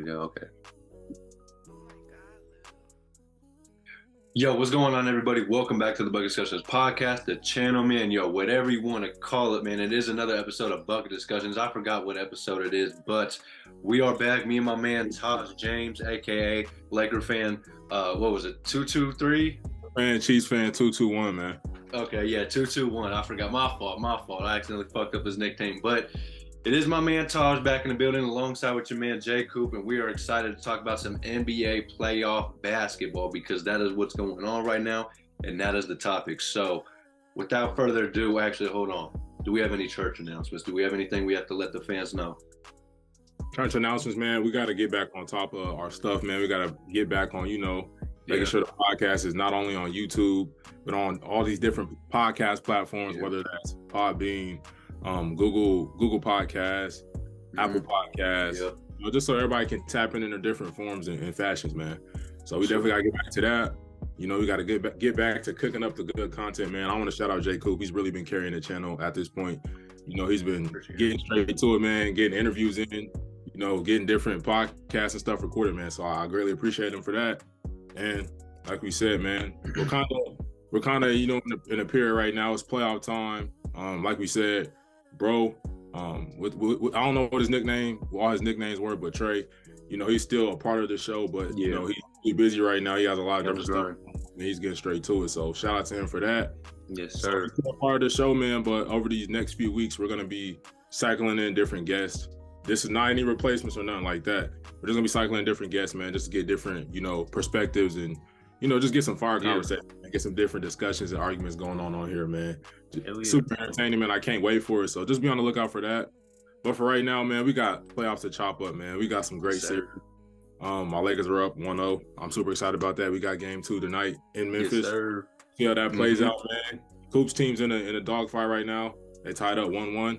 go. Okay. Yo, what's going on, everybody? Welcome back to the Bucket Discussions podcast, the channel, man. Yo, whatever you want to call it, man. It is another episode of Bucket Discussions. I forgot what episode it is, but we are back. Me and my man, Taj James, a.k.a. Laker fan. What was it, 223? Fan, Chiefs fan, 221, man. Okay, yeah, 221. I forgot. My fault. I accidentally fucked up his nickname, but it is my man Taj back in the building alongside with your man Jay Coop, and we are excited to talk about some NBA playoff basketball because that is what's going on right now, and that is the topic. So without further ado, actually, hold on. Do we have any church announcements? Do we have anything we have to let the fans know? Church announcements, man. We got to get back on top of our stuff, man. We got to get back on, making sure the podcast is not only on YouTube, but on all these different podcast platforms, whether that's Podbean, Google Podcasts, Apple Podcasts, just so everybody can tap in their different forms and fashions, man. So we definitely got to get back to that. We got to get back to cooking up the good content, man. I want to shout out Jay Coop. He's really been carrying the channel at this point. He's been getting straight to it, man, getting interviews in, getting different podcasts and stuff recorded, man. So I greatly appreciate him for that. And like we said, man, we're kind of in a period right now. It's playoff time. Like we said, bro, with I don't know what his nickname, all his nicknames were, but Trey, he's still a part of the show, but he's busy right now. He has a lot of different stuff, and he's getting straight to it. So shout out to him for that. Yes, sir. So he's a part of the show, man. But over these next few weeks, we're gonna be cycling in different guests. This is not any replacements or nothing like that. We're just gonna be cycling in different guests, man, just to get different, perspectives and just get some fire conversation and get some different discussions and arguments going on here, man. Super entertaining, man. I can't wait for it. So just be on the lookout for that. But for right now, man, we got playoffs to chop up, man. We got some great series. My Lakers are up 1-0. I'm super excited about that. We got game 2 tonight in Memphis. Yes, sir. See how that plays out, man. Coop's team's in a dogfight right now. They tied up 1-1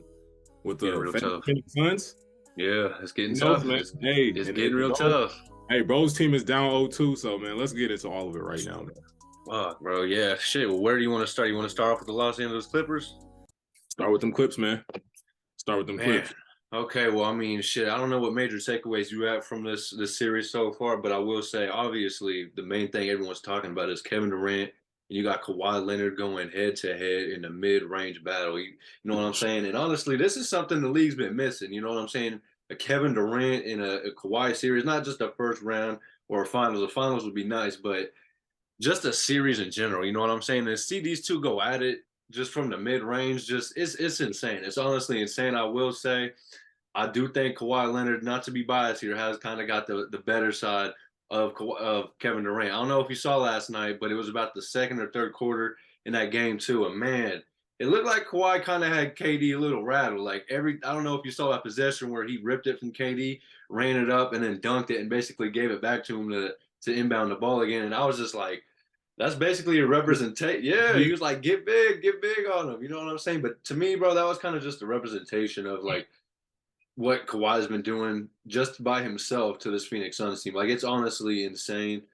with the Phoenix Suns. Yeah, it's getting tough, man. It's getting real tough. Hey, bro's team is down 0-2, so, man, let's get into all of it right now, man. Fuck, bro. Yeah, shit. Well, where do you want to start? You want to start off with the Los Angeles Clippers? Start with them Clips, man. Clips. Okay, well, I mean, shit, I don't know what major takeaways you have from this series so far, but I will say, obviously, the main thing everyone's talking about is Kevin Durant, and you got Kawhi Leonard going head-to-head in the mid-range battle. You know what I'm saying? And honestly, this is something the league's been missing. You know what I'm saying? A Kevin Durant in a Kawhi series, not just a first round or a finals. The finals would be nice, but just a series in general. You know what I'm saying? And see these two go at it just from the mid-range, it's insane. It's honestly insane. I will say, I do think Kawhi Leonard, not to be biased here, has kind of got the better side of Kevin Durant. I don't know if you saw last night, but it was about the second or third quarter in that game too. And man, it looked like Kawhi kind of had KD a little rattled. I don't know if you saw that possession where he ripped it from KD, ran it up, and then dunked it and basically gave it back to him to inbound the ball again. And I was just like, that's basically a representation. Yeah, he was like, get big on him. You know what I'm saying? But to me, bro, that was kind of just a representation of like what Kawhi's been doing just by himself to this Phoenix Suns team. Like, it's honestly insane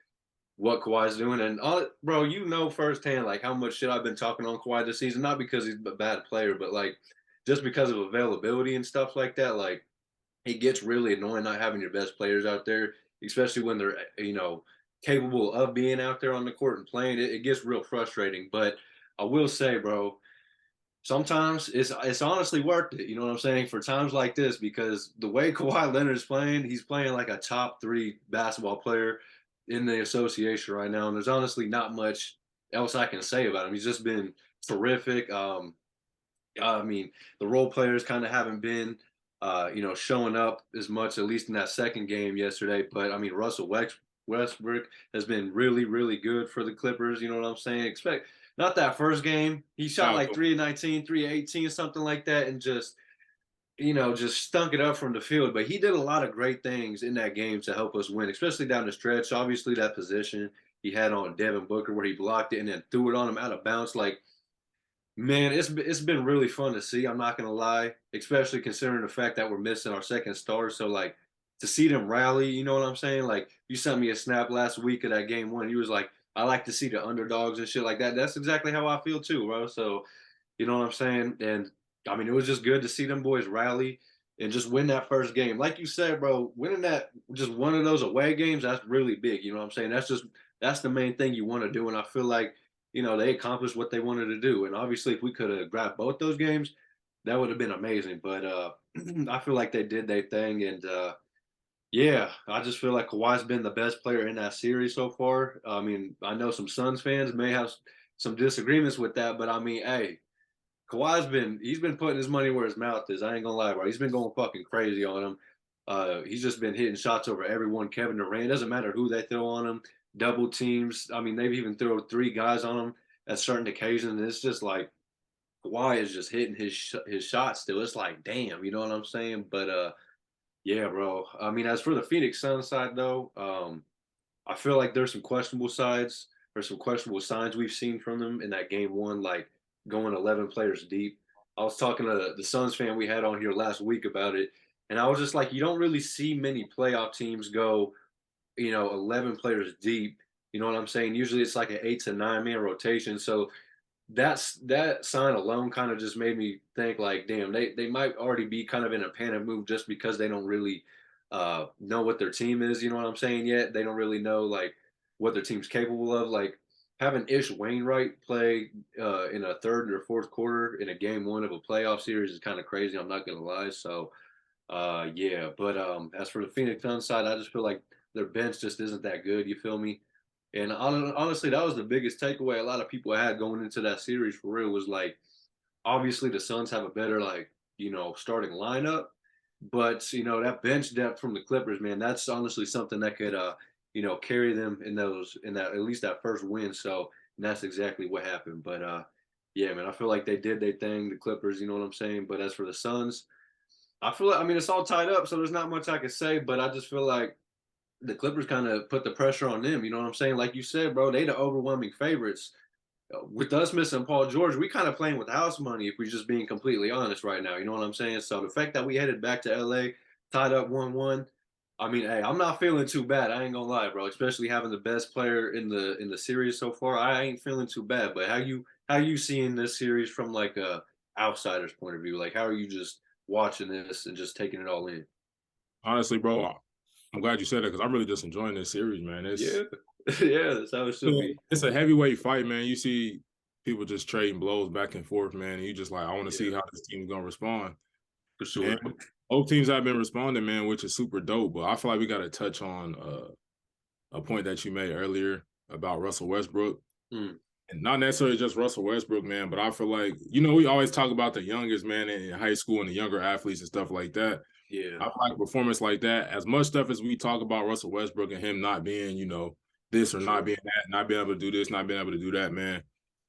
what Kawhi's doing. And, bro, firsthand, like, how much shit I've been talking on Kawhi this season, not because he's a bad player, but, like, just because of availability and stuff like that. Like, it gets really annoying not having your best players out there, especially when they're, capable of being out there on the court and playing. It gets real frustrating. But I will say, bro, sometimes it's honestly worth it. You know what I'm saying? For times like this, because the way Kawhi Leonard is playing, he's playing like a top 3 basketball player in the association right now. And there's honestly not much else I can say about him. He's just been terrific. I mean, the role players kind of haven't been, showing up as much, at least in that second game yesterday. But I mean, Russell Westbrook has been really, really good for the Clippers. You know what I'm saying? Not that first game. He shot like 3 of 19, 3 of 18, something like that, and just stunk it up from the field. But he did a lot of great things in that game to help us win, especially down the stretch. Obviously, that position he had on Devin Booker where he blocked it and then threw it on him out of bounds. Like, man, it's been really fun to see. I'm not going to lie, especially considering the fact that we're missing our second star. So, like, to see them rally, you know what I'm saying? Like, you sent me a snap last week of that game 1. He was like, I like to see the underdogs and shit like that. That's exactly how I feel too, bro. So, you know what I'm saying? And I mean, it was just good to see them boys rally and just win that first game. Like you said, bro, winning that just one of those away games, that's really big. You know what I'm saying? That's the main thing you want to do. And I feel like, they accomplished what they wanted to do. And obviously if we could have grabbed both those games, that would have been amazing. But I feel like they did their thing, and yeah, I just feel like Kawhi's been the best player in that series so far. I mean, I know some Suns fans may have some disagreements with that, but I mean, hey, he's been putting his money where his mouth is. I ain't gonna lie, bro. He's been going fucking crazy on him. He's just been hitting shots over everyone. Kevin Durant, doesn't matter who they throw on him, double teams. I mean, they've even thrown three guys on him at certain occasions. And it's just like Kawhi is just hitting his shot still. It's like, damn, you know what I'm saying? But yeah, bro. I mean, as for the Phoenix Suns side though, I feel like there's some questionable sides or some questionable signs we've seen from them in that game one, like going 11 players deep. I was talking to the Suns fan we had on here last week about it, and I was just like, you don't really see many playoff teams go, 11 players deep. You know what I'm saying? Usually it's like an 8 to 9 man rotation. So that sign alone kind of just made me think like, damn, they might already be kind of in a panic move just because they don't really know what their team is. You know what I'm saying? Yet they don't really know like what their team's capable of. Like having Ish Wainwright play in a third or fourth quarter in a game one of a playoff series is kind of crazy. I'm not gonna lie. So yeah, but as for the Phoenix Suns side, I just feel like their bench just isn't that good. You feel me? And honestly, that was the biggest takeaway a lot of people had going into that series for real was like, obviously the Suns have a better like, starting lineup, but that bench depth from the Clippers, man, that's honestly something that could carry them in that at least that first win. So and that's exactly what happened. But yeah, man, I feel like they did their thing, the Clippers, you know what I'm saying? But as for the Suns, I feel like I mean it's all tied up, so there's not much I can say, but I just feel like the Clippers kind of put the pressure on them. You know what I'm saying? Like you said, bro, they the overwhelming favorites. With us missing Paul George, we kind of playing with house money if we're just being completely honest right now. You know what I'm saying? So the fact that we headed back to LA, tied up 1-1. I mean, hey, I'm not feeling too bad. I ain't gonna lie, bro. Especially having the best player in the series so far, I ain't feeling too bad. But how you seeing this series from like a outsider's point of view? Like, how are you just watching this and just taking it all in? Honestly, bro, I'm glad you said that because I'm really just enjoying this series, man. Yeah, yeah, that's how it should be. It's a heavyweight fight, man. You see people just trading blows back and forth, man. And you just like, I want to see Yeah, how this team's gonna respond. for And sure. both teams have been responding, man, which is super dope. But I feel like we got to touch on a point that you made earlier about Russell Westbrook. Mm, And not necessarily just Russell Westbrook, man, but I feel like, we always talk about the youngest, man, in high school and the younger athletes and stuff like that. yeah, I feel like performance like that, as much stuff as we talk about Russell Westbrook and him not being, this or for not sure. being that, not being able to do this, not being able to do that, man.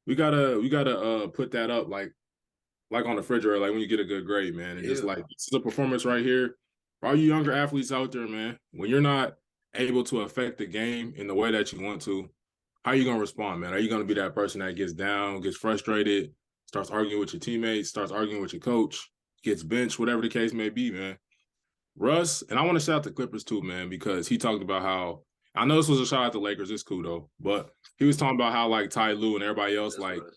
We gotta put that up like on the refrigerator, like when you get a good grade, man. And just Yeah, like this is a performance right here. For all you younger athletes out there, man, when you're not able to affect the game in the way that you want to, how are you gonna respond, man? Are you gonna be that person that gets down, gets frustrated, starts arguing with your teammates, starts arguing with your coach, gets benched, whatever the case may be, man? Russ, and I want to shout out the Clippers too, man, because he talked about how I know this was a shout out to Lakers, it's cool though, but he was talking about how like Ty Lue and everybody else that's like right.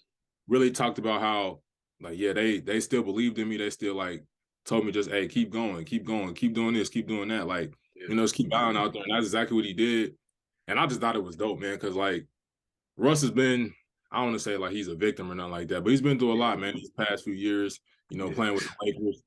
really talked about how like yeah they still believed in me, they still like told me just hey keep going, keep going, keep doing this, keep doing that, like Yeah, just keep balling out there, and that's exactly what he did, and I just thought it was dope, man, because like Russ has been I don't want to say like he's a victim or nothing like that, but he's been through a lot, yeah, man, these past few years, yeah, playing with the Lakers.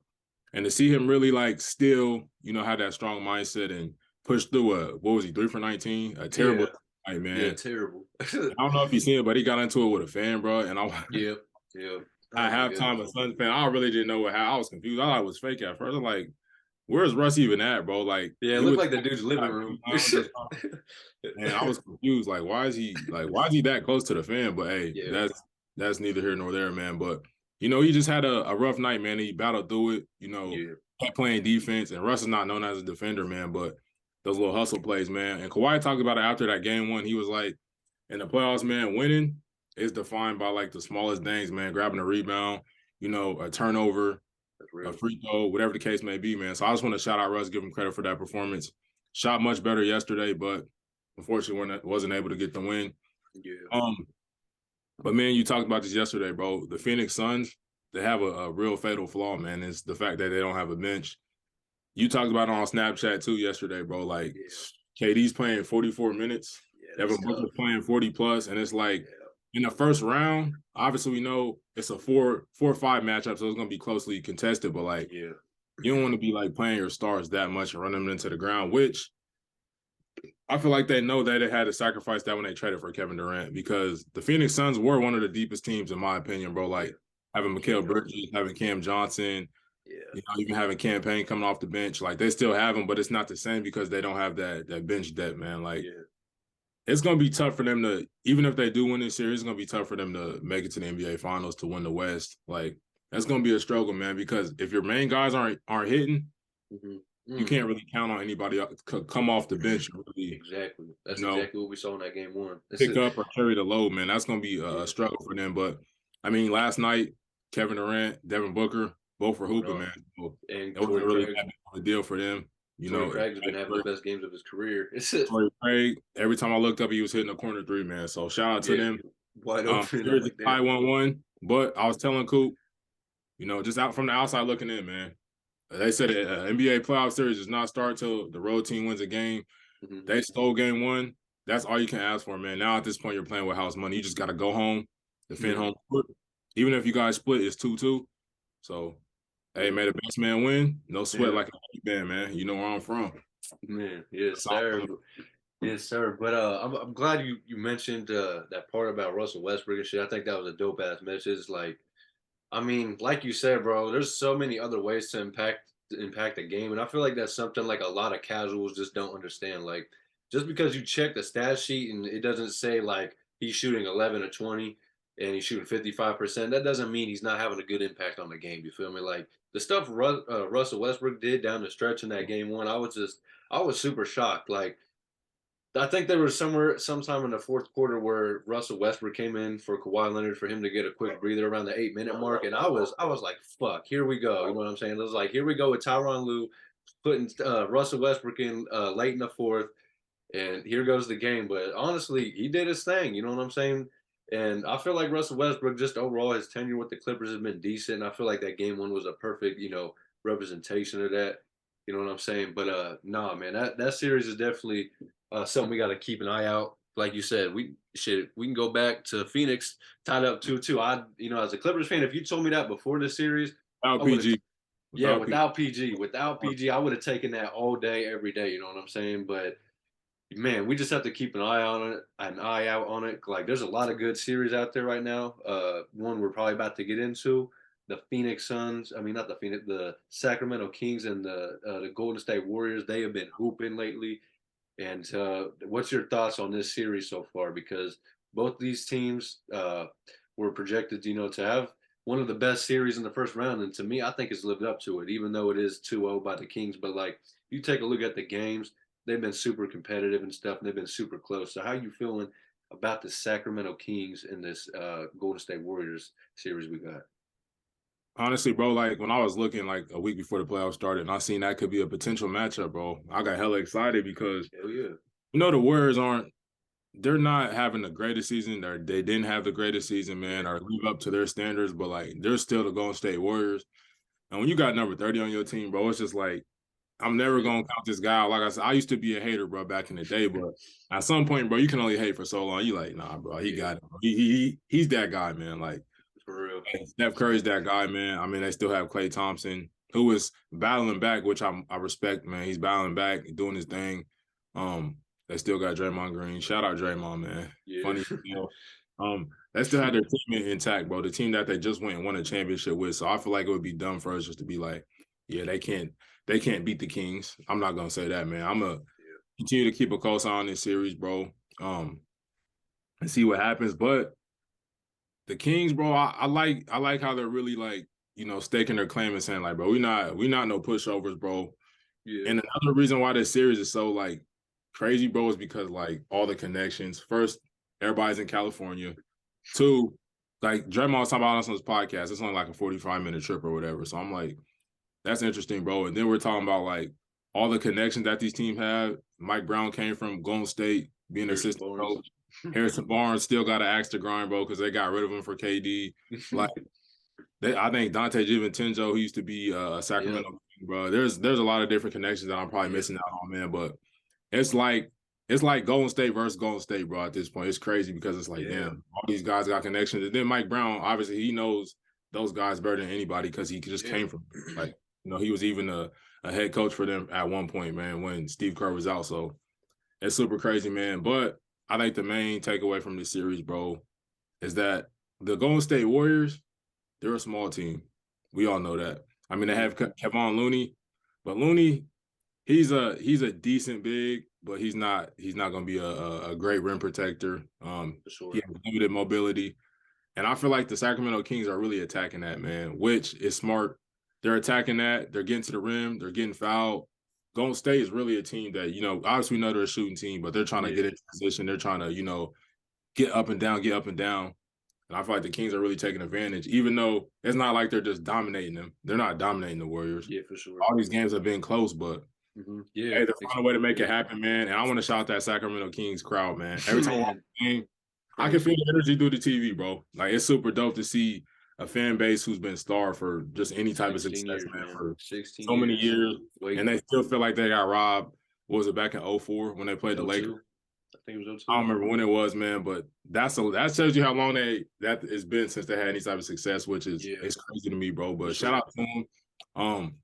And to see him really like still, have that strong mindset and push through what was he, 3 for 19? A terrible yeah, night, yeah. man. Terrible. I don't know if you seen it, but he got into it with a fan, bro. And I Yeah, yeah. Oh at my halftime, goodness. a Suns fan, I really didn't know I was confused. I thought it was fake at first. I'm like, where's Russ even at, bro? Like Yeah, it he looked was like the dude's living like, room. lounge or something. And I was confused. Like, why is he that close to the fan? But hey, Yeah, that's neither here nor there, man. But he just had a rough night, man. He battled through it, yeah, kept playing defense. And Russ is not known as a defender, man, but those little hustle plays, man. And Kawhi talked about it after that game one. He was like, in the playoffs, man, winning is defined by like the smallest things, man. Grabbing a rebound, a turnover, that's a real. free throw, whatever the case may be, man. So I just want to shout out Russ, give him credit for that performance. Shot much better yesterday, but unfortunately wasn't able to get the win. Yeah, Um, but man, you talked about this yesterday, bro. The Phoenix Suns, they have a real fatal flaw, man. It's the fact that they don't have a bench. You talked about it on Snapchat too yesterday, bro. Like Yeah, KD's playing 44 minutes, yeah, Devin that's tough. Booker's playing 40 plus, and it's like Yeah, in the first round, obviously we know it's a four or five matchup, so it's gonna be closely contested. But like yeah, you don't want to be like playing your stars that much and running them into the ground, which I feel like they know that they had to sacrifice that when they traded for Kevin Durant because the Phoenix Suns were one of the deepest teams in my opinion, bro. yeah. Like having Cam Mikal Johnson. Bridges, having Cam Johnson, Yeah, even having campaign coming off the bench, like they still have them, but it's not the same because they don't have that bench depth, man. Like yeah, it's gonna be tough for them to, even if they do win this series, it's gonna be tough for them to make it to the NBA Finals to win the West. Like that's gonna be a struggle, man. Because if your main guys aren't hitting, mm-hmm. you Mm. can't really count on anybody else to come off the bench and really, Exactly. you That's know, exactly what we saw in that game one. This pick is up or carry the load, man. That's gonna be a yeah, struggle for them. But I mean, last night, Kevin Durant, Devin Booker, both were going hooping, off. man. So And it wasn't Torrey really Craig. that big of a deal for them. You Torrey know, Craig has been having the best games of his career. It's Torrey Craig, every time I looked up, he was hitting a corner three, man. So shout out to yeah, them. wide open. I'm Series is like, damn. tied 1-1. But I was telling Coop, just out from the outside looking in, man. They said NBA playoff series does not start till the road team wins a game. Mm-hmm. They stole game one. That's all you can ask for, man. Now at this point, you're playing with house money. You just got to go home, defend Yeah, home court. Even if you guys split, it's 2-2. So, hey, yeah, may the best man win. No sweat yeah, like a band, man. You know where I'm from. man. Yes, That's all. sir. Yes, sir. But I'm glad you mentioned that part about Russell Westbrook and shit. I think that was a dope ass message. Like, I mean, like you said, bro, there's so many other ways to impact the game, and I feel like that's something like a lot of casuals just don't understand. Like, just because you check the stat sheet and it doesn't say like he's shooting 11 or 20 and he's shooting 55%, that doesn't mean he's not having a good impact on the game. You feel me? Like the stuff Russell Westbrook did down the stretch in that game one, I was super shocked. Like I think there was sometime in the fourth quarter where Russell Westbrook came in for Kawhi Leonard for him to get a quick breather around the 8 minute mark, and I was like, "Fuck, here we go." You know what I'm saying? It was like, "Here we go with Tyronn Lue putting Russell Westbrook in late in the fourth, and here goes the game." But honestly, he did his thing. You know what I'm saying? And I feel like Russell Westbrook, just overall, his tenure with the Clippers has been decent. I feel like that game one was a perfect, representation of that. You know what I'm saying? But nah, man, that series is definitely something we got to keep an eye out. Like you said, we can go back to Phoenix tied up 2-2. As a Clippers fan, if you told me that before the series, Without I would have. PG. Yeah, Without PG. without PG, I would have taken that all day, every day. You know what I'm saying? But man, we just have to keep an eye out on it. Like, there's a lot of good series out there right now. One we're probably about to get into, the Phoenix Suns. I mean, not the Phoenix, the Sacramento Kings and the Golden State Warriors. They have been hooping lately. And what's your thoughts on this series so far? Because both these teams were projected, to have one of the best series in the first round, and to me, I think it's lived up to it, even though it is 2-0 by the Kings. But like, you take a look at the games, they've been super competitive and stuff, and they've been super close. So, how you feeling about the Sacramento Kings in this Golden State Warriors series we got? Honestly, bro, like when I was looking like a week before the playoffs started and I seen that could be a potential matchup, bro, I got hella excited because, Hell yeah, the Warriors they're not having the greatest season. They didn't have the greatest season, man, yeah, or live up to their standards, but like they're still the Golden State Warriors. And when you got number 30 on your team, bro, it's just like I'm never yeah, gonna count this guy. Like I said, I used to be a hater, bro, back in the day, but at some point, bro, you can only hate for so long. You like, nah, bro, he yeah, got it. He's that guy, man. Like for real. Steph Curry's that guy, man. I mean, they still have Klay Thompson, who is battling back, which I respect, man. He's battling back, doing his thing. Um, they still got Draymond Green. Shout out Draymond, man. Yeah, Funny, they still had their team intact, bro. The team that they just went and won a championship with. So I feel like it would be dumb for us just to be like, yeah, they can't beat the Kings. I'm not gonna say that, man. I'm gonna yeah, continue to keep a close eye on this series, bro. And see what happens. But the Kings, bro, I like how they're really like, staking their claim and saying like, bro, we not no pushovers, bro. yeah, And another reason why this series is so like crazy, bro, is because like all the connections. First, everybody's in California. Two, like Draymond was talking about us on his podcast. It's only like a 45-minute trip or whatever. So I'm like, that's interesting, bro. And then we're talking about like all the connections that these teams have. Mike Brown came from Golden State, being an Harrison assistant Barnes. coach. Harrison Barnes still got to axe to grind, bro, because they got rid of him for KD. Like, I think Dante DiVincenzo, who used to be a Yep. Sacramento, bro. There's a lot of different connections that I'm probably missing out on, man. But it's like Golden State versus Golden State, bro. At this point, it's crazy because it's like, damn, all these guys got connections. And then Mike Brown, obviously, he knows those guys better than anybody because he just came from like, he was even a head coach for them at one point, man, when Steve Kerr was out. So it's super crazy, man. But I think the main takeaway from this series, bro, is that the Golden State Warriors, they're a small team. We all know that. I mean, they have Kevon Looney, but Looney, he's a decent big, but he's not going to be a great rim protector. For sure. He has limited mobility. And I feel like the Sacramento Kings are really attacking that, man, which is smart. They're attacking that. They're getting to the rim. They're getting fouled. Golden State is really a team that, obviously we know they're a shooting team, but they're trying to get into position. They're trying to, get up and down. And I feel like the Kings are really taking advantage, even though it's not like they're just dominating them. They're not dominating the Warriors. Yeah, for sure. All these games have been close, but hey, they're finding a way to make it happen, man. And I want to shout out that Sacramento Kings crowd, man. Every time I watch the game, I can feel the energy through the TV, bro. Like, it's super dope to see a fan base who's been starved for just any type of success, man, for so many years. And they still feel like they got robbed. What was it, back in 2004 when they played the Lakers? I think it was 2002. I don't remember when it was, man, but that shows you how long that it's been since they had any type of success, which is it's crazy to me, bro. But shout out to them.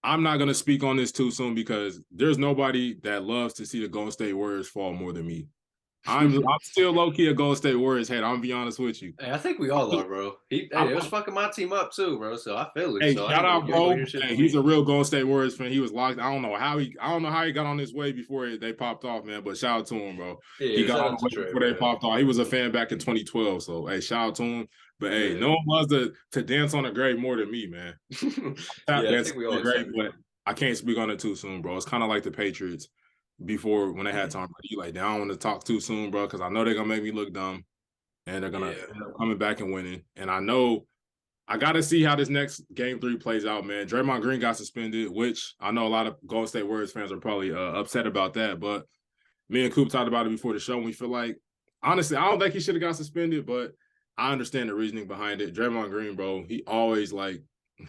I'm not gonna speak on this too soon because there's nobody that loves to see the Golden State Warriors fall more than me. I'm still low key a Golden State Warriors head. I'm gonna be honest with you. Hey, I think we all are, bro. It was fucking my team up too, bro. So I feel it. Hey, so shout out, bro. Hey, he's a real Golden State Warriors fan. He was locked. I don't know how he got on his way before they popped off, man. But shout out to him, bro. Yeah, he got on the way before they popped off. He was a fan back in 2012. So hey, shout out to him. But hey, no one loves to dance on a grave more than me, man. I think we all great, but I can't speak on it too soon, bro. It's kind of like the Patriots before when they had Tom Brady. Like, I don't want to talk too soon, bro, because I know they're gonna make me look dumb, and they're gonna end up coming back and winning. And I know I got to see how this next game 3 plays out, man. Draymond Green got suspended, which I know a lot of Golden State Warriors fans are probably upset about that. But me and Coop talked about it before the show, and we feel like, honestly, I don't think he should have got suspended, but I understand the reasoning behind it. Draymond Green, bro, he always tries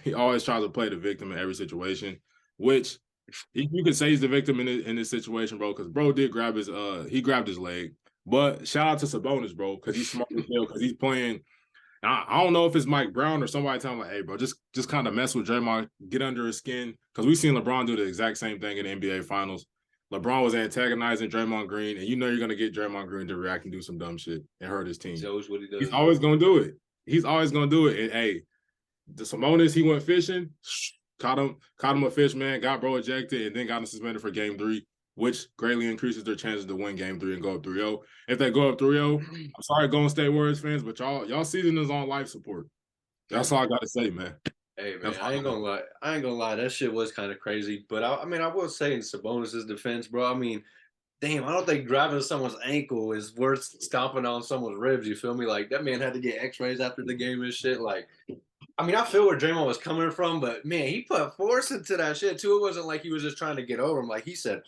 to play the victim in every situation, which you could say he's the victim in this situation, bro, because bro did grab his leg. But shout out to Sabonis, bro, because he's smart as hell, because he's playing. I don't know if it's Mike Brown or somebody telling him, like, hey, bro, just kind of mess with Draymond, get under his skin, because we've seen LeBron do the exact same thing in the NBA Finals. LeBron was antagonizing Draymond Green, and you're going to get Draymond Green to react and do some dumb shit and hurt his team. That's always what he does. He's always going to do it. And hey, the Sabonis, he went fishing, caught him a fish, man, got bro ejected, and then got him suspended for game 3, which greatly increases their chances to win game 3 and go up 3-0. If they go up 3-0, I'm sorry, Golden State Warriors fans, but y'all season is on life support. That's all I got to say, man. Hey, man, I ain't gonna lie. That shit was kind of crazy. But I mean, I will say in Sabonis' defense, bro, I mean, damn, I don't think grabbing someone's ankle is worth stomping on someone's ribs. You feel me? Like, that man had to get x-rays after the game and shit. Like, I mean, I feel where Draymond was coming from, but man, he put force into that shit too. It wasn't like he was just trying to get over him. Like he said,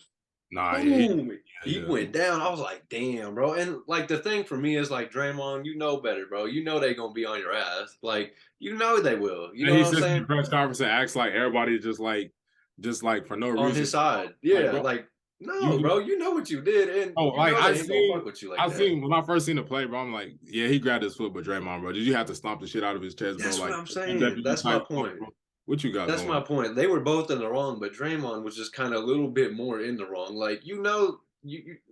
nah, he went down. I was like, damn, bro. And like the thing for me is like, Draymond, you know better, bro. You know they gonna be on your ass. Like, you know they will. You know what I'm saying? In the press conference and acts like everybody just like for no reason on his side. Yeah, like no, bro. You know what you did, and I seen when I first seen the play, bro. I'm like, yeah, he grabbed his foot, but Draymond, bro, did you have to stomp the shit out of his chest, bro? That's like, what I'm saying. That's my point. Bro. What you got? That's my point. They were both in the wrong, but Draymond was just kind of a little bit more in the wrong. Like, you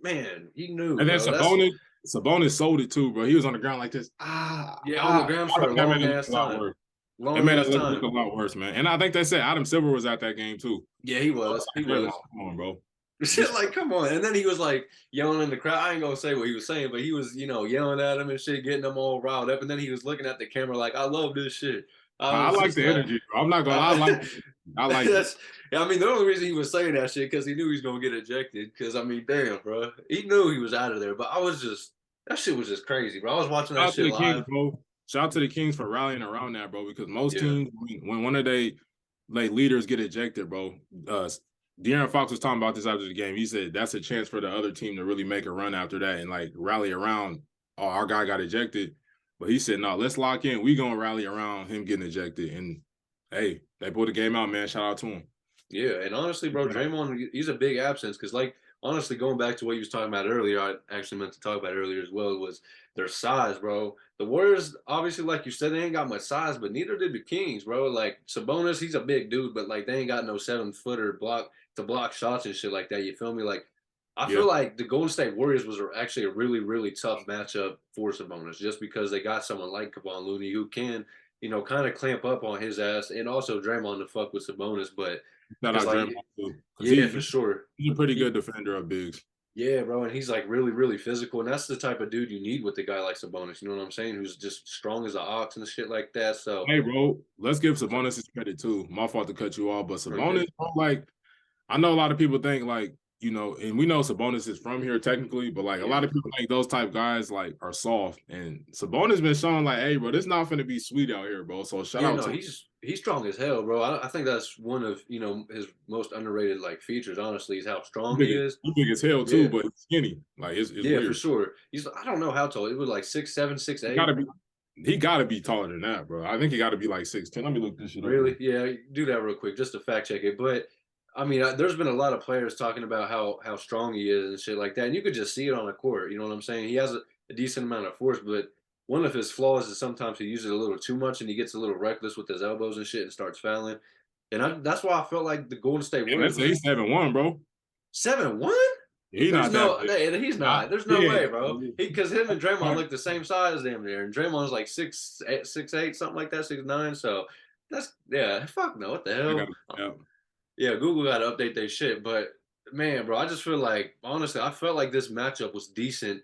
man, he knew. And then Sabonis sold it too, bro. He was on the ground like this. On the ground for a long ass time. It made us look a lot worse, man. And I think they said Adam Silver was at that game too. Yeah, he was. He was. Come on, bro. Like, come on. And then he was like yelling in the crowd. I ain't gonna say what he was saying, but he was, yelling at him and shit, getting them all riled up. And then he was looking at the camera like, I love this shit. I like the energy, bro. I'm not gonna. I like it. I mean, the only reason he was saying that shit because he knew he was gonna get ejected. Because I mean, damn, bro, he knew he was out of there. But that shit was just crazy, bro. I was watching that shit live. Kings, bro. Shout out to the Kings for rallying around that, bro. Because most teams, when one of their leaders get ejected, bro. De'Aaron Fox was talking about this after the game. He said that's a chance for the other team to really make a run after that and like rally around. Oh, our guy got ejected. But he said, no, let's lock in. We gonna rally around him getting ejected. And hey, they pulled the game out, man. Shout out to him. Yeah, and honestly, bro, Yeah, Draymond, he's a big absence because, like, honestly, going back to what you was talking about earlier, I actually meant to talk about earlier as well, was their size, bro. The Warriors, obviously, like you said, they ain't got much size, but neither did the Kings, bro. Like Sabonis, he's a big dude, but like they ain't got no 7 footer block to block shots and shit like that. You feel me? Like, I yeah, feel like the Golden State Warriors was actually a really, really tough matchup for Sabonis, just because they got someone like Kevon Looney who can, kind of clamp up on his ass, and also Draymond to fuck with Sabonis, but shout because out like Draymond too, because yeah, for sure. he's a pretty good He defender of bigs. Yeah, bro, and he's like really, really physical, and that's the type of dude you need with a guy like Sabonis. You know what I'm saying? Who's just strong as an ox and shit like that. So, Hey, bro, let's give what's up? Sabonis his credit too. My fault to cut you off, but Are you Sabonis, good? bro, like I know a lot of people think like, and we know Sabonis is from here technically, but like a Yeah. lot of people think those type guys like are soft. And Sabonis been showing like, hey, bro, this not gonna be sweet out here, bro. So shout Yeah, out no, to him. he's strong as hell, bro. I think that's one of his most underrated like features. Honestly, is how strong he is. He big as hell too, Yeah, but he's skinny. Like it's yeah, for weird. sure. He's I don't know how tall. It was like 6'7", six He eight. gotta be he gotta be taller than that, bro. I think he gotta be like 6'10". Let me look this shit up Really? real. Yeah, do that real quick just to fact check it. But I mean, there's been a lot of players talking about how strong he is and shit like that, and you could just see it on the court. You know what I'm saying? He has a decent amount of force, but one of his flaws is sometimes he uses it a little too much and he gets a little reckless with his elbows and shit and starts fouling. And that's why I felt like the Golden State And Warriors let's say was he's 7'1", bro. 7'1". He There's not that no, big. he's Not not. There's no yeah. way, bro. Because him and Draymond Right. look the same size, damn near. And Draymond's like 6'8", something like that, 6'9". So that's yeah. Fuck no. What the I got hell? yeah. Yeah, Google got to update their shit. But man, bro, I just feel like honestly, I felt like this matchup was decent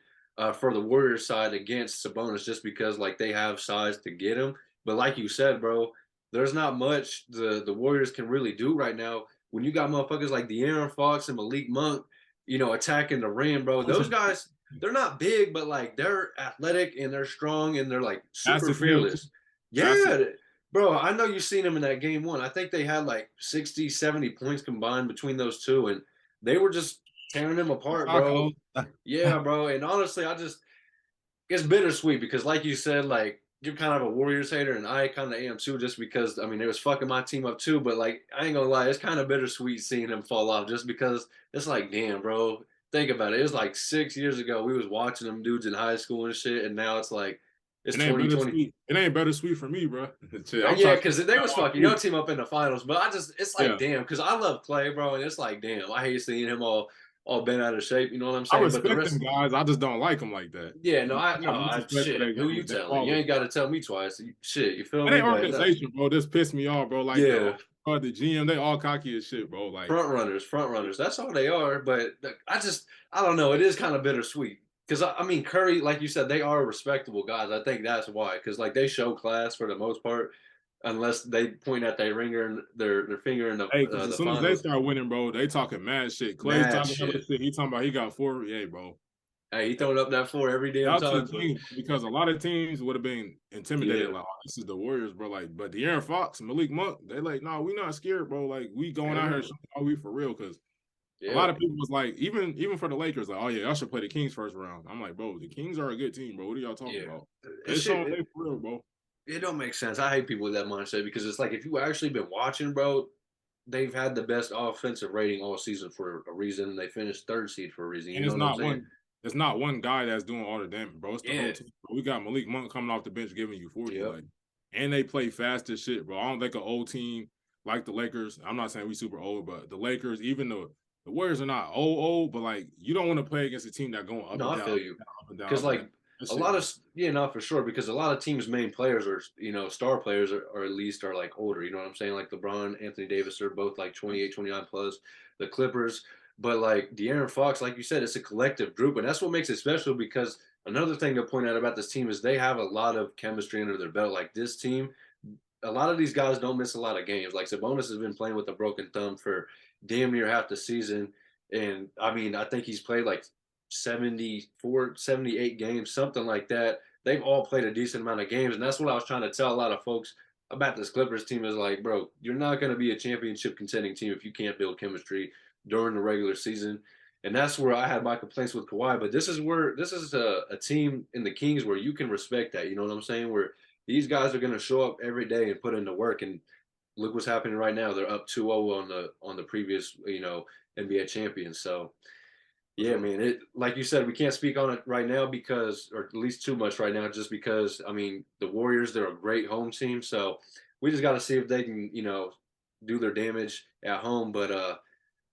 for the Warriors side against Sabonis, just because like they have size to get him. But like you said, bro, there's not much the Warriors can really do right now when you got motherfuckers like De'Aaron Fox and Malik Monk, attacking the rim, bro. Those guys, they're not big, but like they're athletic and they're strong and they're like Fast super as hell too. fearless. Fast as Yeah, bro, I know you've seen them in that game one. I think they had like 60, 70 points combined between those two, and they were just tearing them apart, bro. Taco. Yeah, bro. And honestly, it's bittersweet because, like you said, like you're kind of a Warriors hater, and I kind of am too, just because I mean, it was fucking my team up too. But like, I ain't gonna lie, it's kind of bittersweet seeing him fall off, just because it's like, damn, bro. Think about it. It was like 6 years ago we was watching them dudes in high school and shit, and now it's like it's It ain't 2020. bittersweet. It ain't bittersweet for me, bro. Shit, I'm Yeah, trying to because they was fucking your too. team up in the finals, but it's like Yeah. damn, because I love Clay, bro, and it's like damn, I hate seeing him all bent out of shape. You know what I'm I saying? But the respect them rest, guys. I just don't like them like that. yeah, no, I got much respect for shit. their Who you game. They telling? You ballers, ain't got to tell me twice. Shit, you feel and me? they But no, organization, bro, this pissed me off, bro. Like yeah, the GM, they all cocky as shit, bro. Like, front runners. That's all they are. But I don't know. It is kind of bittersweet because I mean Curry, like you said, they are respectable guys. I think that's why, because like they show class for the most part, unless they point at their ringer and their finger in hey, because as the soon as they finals. start winning, bro, they talking mad shit. Clay Mad talking hella shit. shit. He talking about he got 4. Yeah, bro. Hey, he throwing up that four every damn Out to time. the Kings because a lot of teams would have been intimidated. Yeah, Like, oh, this is the Warriors, bro. Like, but De'Aaron Fox, Malik Monk, they like, no, we not scared, bro. Like, we going hell out here no. showing how we for real. Because a Yeah, lot of people was like, even for the Lakers, like, oh yeah, y'all should play the Kings first round. I'm like, bro, the Kings are a good team, bro. What are y'all talking yeah. about? It They shit. showing they for real, bro. It don't make sense. I hate people with that mindset because it's like if you actually been watching, bro, they've had the best offensive rating all season for a reason. They finished third seed for a reason. You And know what I'm saying? it's not one guy that's doing all the damage, bro. It's the whole Yeah. team. Bro. We got Malik Monk coming off the bench giving you 40, Yep. like, and they play fast as shit, bro. I don't think an old team like the Lakers. I'm not saying we super old, but the Lakers, even though the Warriors are not old, but like you don't want to play against a team that going up No, and I down, feel up you. and down, up and down, Because up and down. like That a shit, lot bro. of yeah, no, for sure. Because a lot of teams' main players are star players or at least are like older. You know what I'm saying? Like LeBron, Anthony Davis are both like 28, 29 plus. The Clippers, but like De'Aaron Fox, like you said, it's a collective group, and that's what makes it special. Because another thing to point out about this team is they have a lot of chemistry under their belt. Like this team, a lot of these guys don't miss a lot of games. Like Sabonis has been playing with a broken thumb for damn near half the season. And I mean, I think he's played like 74, 78 games, something like that. They've all played a decent amount of games. And that's what I was trying to tell a lot of folks about this Clippers team is like, bro, you're not going to be a championship contending team if you can't build chemistry during the regular season. And that's where I had my complaints with Kawhi. But this is a team in the Kings where you can respect that. You know what I'm saying? Where these guys are going to show up every day and put in the work. And look what's happening right now. They're up 2-0 on the previous, NBA champions. So For yeah, sure. man. It like you said, we can't speak on it right now because, or at least too much right now, just because. I mean, the Warriors, they're a great home team, so we just got to see if they can, do their damage at home. But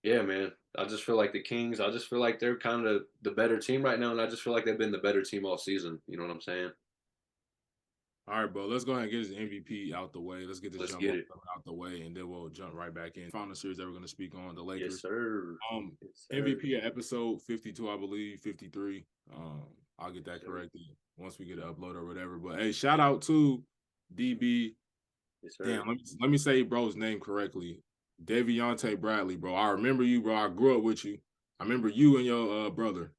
yeah, man. I just feel like the Kings. I just feel like they're kind of the better team right now, and I just feel like they've been the better team all season. You know what I'm saying? All right, bro. Let's go ahead and get this MVP out the way. Let's get this Let's jump get ball it. out the way, and then we'll jump right back in. Final series that we're going to speak on, the Yes, Lakers. sir. Um, Yes, sir. MVP of episode 52, I believe, 53. I'll get that Yes, sir. corrected once we get it uploaded or whatever. But hey, shout out to DB. Yes, sir. Damn, let me say bro's name correctly. Deviante Bradley, bro. I remember you, bro. I grew up with you. I remember you and your brother.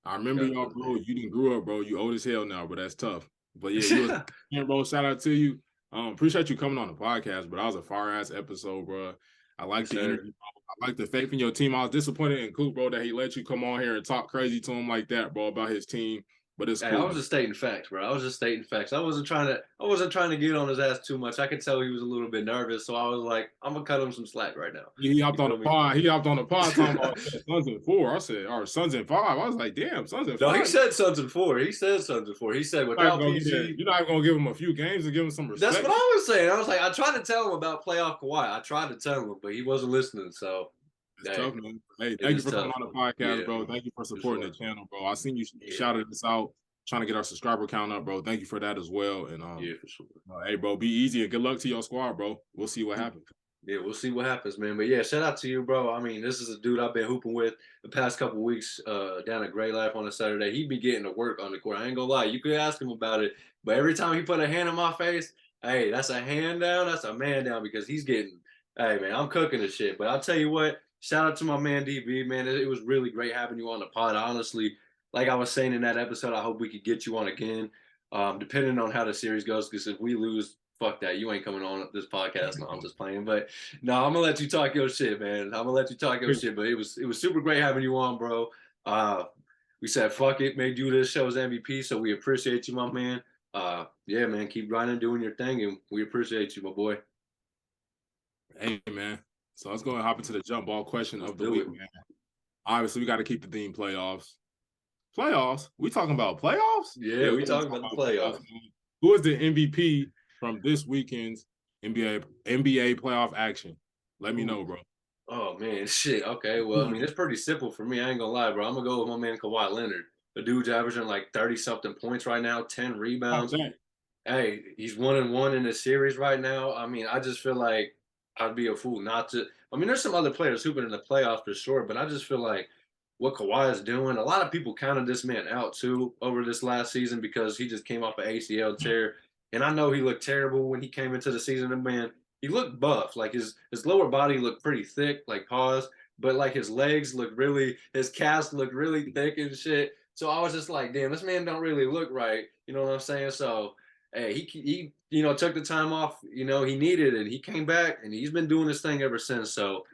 I remember y'all, Congratulations, bro. man. You didn't grow up, bro. You old as hell now, but that's tough. But yeah, you was bro. Shout out to you. Appreciate you coming on the podcast, but that was a fire ass episode, bro. I like Yes, the sir. energy, bro. I like the faith in your team. I was disappointed in Coop, bro, that he let you come on here and talk crazy to him like that, bro, about his team. But it's Hey, I cool, was man. just stating facts, bro. I was just stating facts. I wasn't trying to get on his ass too much. I could tell he was a little bit nervous, so I was like, I'm gonna cut him some slack right now. He hopped You on the feel me? pod. He hopped on the pod talking about Suns in 4. I said, or Suns in 5. I was like, damn, Suns in No, he 5. said something for. He said something for. He said without PG. You're not gonna give him a few games and give him some That's respect. what I was saying. I was like, I tried to tell him about playoff Kawhi. I tried to tell him, but he wasn't listening. So, It's hey, tough, man. Hey, it thank you is for coming tough. on the podcast, Yeah, bro. Thank you for for supporting sure. the channel, bro. I seen you Yeah, shouted this out, trying to get our subscriber count up, bro. Thank you for that as well. And yeah, for sure. hey, bro, be easy and good luck to your squad, bro. We'll see what happens. Yeah, we'll see what happens, man. But yeah, shout out to you, bro. I mean, this is a dude I've been hooping with the past couple weeks down at Gray Life on a Saturday. He'd be getting to work on the court. I ain't gonna lie. You could ask him about it, but every time he put a hand in my face, hey, that's a hand down. That's a man down because he's getting. Hey, man, I'm cooking the shit. But I'll tell you what. Shout out to my man DB, man. It was really great having you on the pod. Honestly, like I was saying in that episode, I hope we could get you on again. Depending on how the series goes, because if we lose, fuck that. You ain't coming on this podcast. No, I'm just playing. But no, I'm gonna let you talk your shit, man. I'm gonna let you talk your shit. But it was super great having you on, bro. Uh, we said fuck it, made you this show's MVP, so we appreciate you, my man. Yeah, man, keep grinding, doing your thing, and we appreciate you, my boy. Hey, man. So let's go and hop into the jump ball question Let's of the do week, it. man. Obviously, we got to keep the theme playoffs. Playoffs? We talking about playoffs? Yeah, we we're talking about the playoffs. man. Who is the MVP from this weekend's NBA playoff action? Let me know, bro. Oh man, shit. Okay, well, I mean, it's pretty simple for me. I ain't gonna lie, bro. I'm gonna go with my man Kawhi Leonard. The dude's averaging like 30 something points right now, 10 rebounds. Hey, he's 1-1 in the series right now. I mean, I just feel like I'd be a fool not to. I mean, there's some other players hooping in the playoffs for sure, but I just feel like what Kawhi is doing. A lot of people counted this man out too over this last season because he just came off an ACL tear, and I know he looked terrible when he came into the season. And man, he looked buff. Like his lower body looked pretty thick, like pause, but like his legs looked really, his calves looked really thick and shit. So I was just like, damn, this man don't really look right. You know what I'm saying? So hey, he took the time off, he needed it. He came back and he's been doing this thing ever since. So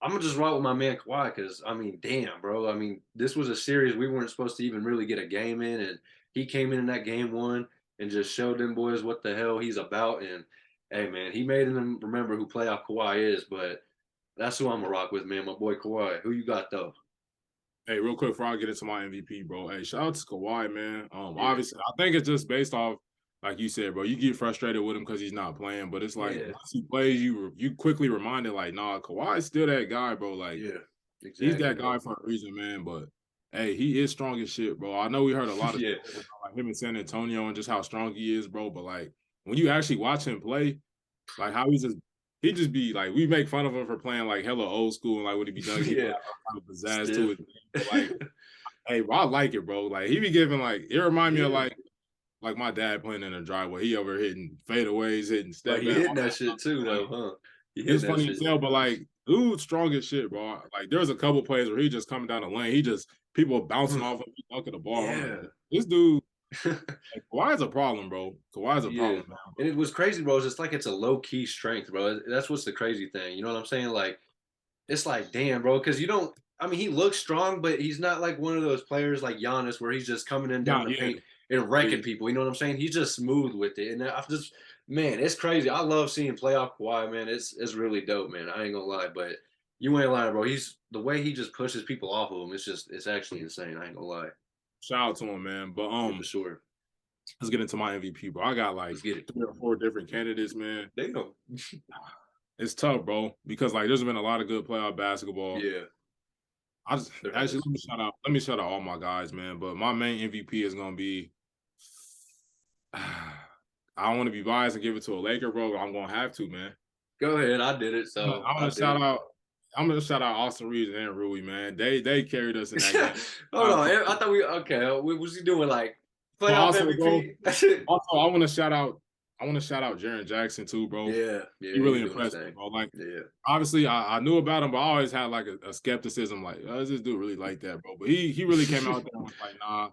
I'm gonna just roll with my man Kawhi because I mean, damn, bro. I mean, this was a series we weren't supposed to even really get a game in, and he came in that game one and just showed them boys what the hell he's about. And hey, man, he made them remember who playoff Kawhi is. But that's who I'm gonna rock with, man. My boy Kawhi. Who you got though? Hey, real quick before I get into my MVP, bro. Hey, shout out to Kawhi, man. Yeah. Obviously, I think it's just based off, like you said, bro. You get frustrated with him because he's not playing, but it's like once he plays, you quickly reminded, like, nah, Kawhi's still that guy, bro. Like, Yeah, exactly. He's that guy for a reason, man. But hey, he is strong as shit, bro. I know we heard a lot of yeah. stuff about like him in San Antonio and just how strong he is, bro. But like when you actually watch him play, like how he just be like, we make fun of him for playing like hella old school and like what he be done, he put kind of pizzazz to it. Like, hey, bro, I like it, bro. Like he be giving like it remind me of like my dad playing in the driveway. He over hitting fadeaways, hitting step But he back. hitting that shit too, though, huh? It's funny as hell, but like, dude, strong as shit, bro. Like, there's a couple plays where he just coming down the lane. He just people bouncing off him, dunking the ball. Yeah. Like, this dude, like, Kawhi's a problem, bro. Kawhi's a problem, man. And it was crazy, bro. It's just like it's a low key strength, bro. That's what's the crazy thing. You know what I'm saying? Like, it's like, damn, bro, because you don't. I mean, he looks strong, but he's not like one of those players like Giannis where he's just coming in down the paint and wrecking people. You know what I'm saying? He's just smooth with it, and I just Man, it's crazy. I love seeing playoff Kawhi, man. It's really dope, man. I ain't gonna lie, but you ain't lying, bro. He's the way he just pushes people off of him. It's actually insane. I ain't gonna lie. Shout out to him, man. But Yeah, for sure. let's get into my MVP, bro. I got like Let's get it. 3 or 4 different candidates, man. They know. It's tough, bro, because like there's been a lot of good playoff basketball. Yeah. I just actually let me shout out all my guys, man. But my main MVP is gonna be I don't want to be biased and give it to a Laker, bro, but I'm gonna have to, man. Go ahead. I did it. So I'm gonna shout out Austin Reeves and Rui, man. They carried us in that game. Hold on. I thought what was he doing? Like playoff MVP? Also, I want to shout out Jaren Jackson too, bro. Yeah. He really impressed me, bro. Like, obviously, I knew about him, but I always had like a skepticism, like, oh, does this dude really like that, bro? But he really came out there and was like, nah,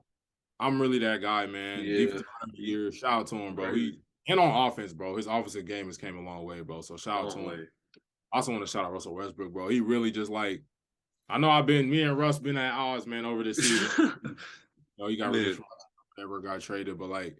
I'm really that guy, man. Defensive player of the year. Shout out to him, bro. And on offense, bro, his offensive game has came a long way, bro. So shout out to him. I also want to shout out Russell Westbrook, bro. He really just like, I know me and Russ been at odds, man, over this season. He got rid of whatever got traded, but like,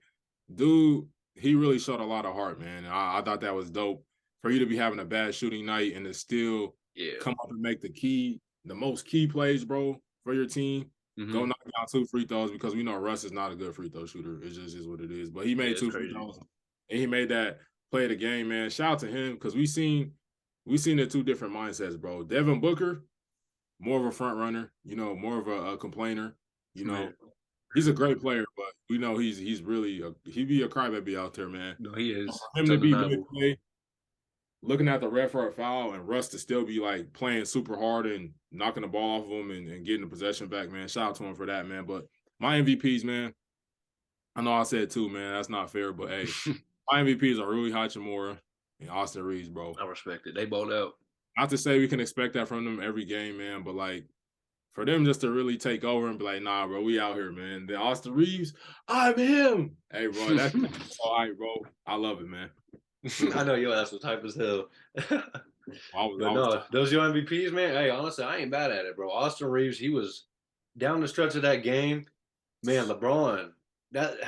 dude, he really showed a lot of heart, man. I thought that was dope for you to be having a bad shooting night and to still come up and make the most key plays, bro, for your team. Go knock down 2 free throws because we know Russ is not a good free throw shooter. It just is what it is. But he made 2 free throws and he made that play of the game, man. Shout out to him because we seen the 2 different mindsets, bro. Devin Booker, more of a front runner, more of a complainer, He's a great player, but we know he's really he be a crybaby out there, man. No, he is. For him to be mid-play, looking at the ref for a foul, and Russ to still be like playing super hard and knocking the ball off of him and getting the possession back, man. Shout out to him for that, man. But my MVPs, man, I know I said 2, man. That's not fair, but hey, my MVPs are Rui Hachimura and Austin Reeves, bro. I respect it. They balled out. Not to say we can expect that from them every game, man, but like, for them just to really take over and be like, nah, bro, we out here, man. The Austin Reeves, I'm him. Hey, bro, that's all right, bro. I love it, man. I know your ass was hype as hell. Those your MVPs, man. Hey, honestly, I ain't bad at it, bro. Austin Reeves, he was down the stretch of that game. Man, LeBron,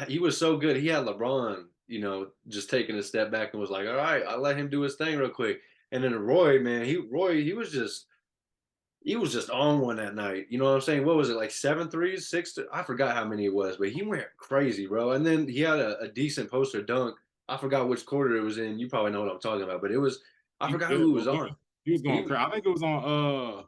he was so good. He had LeBron, just taking a step back and was like, all right, I'll let him do his thing real quick. And then Roy, man, he was just on one that night. You know what I'm saying? What was it, like 7 threes, 6? I forgot how many it was, but he went crazy, bro. And then he had a decent poster dunk. I forgot which quarter it was in. You probably know what I'm talking about, but I forgot who it was on. He was going crazy. I think it was on,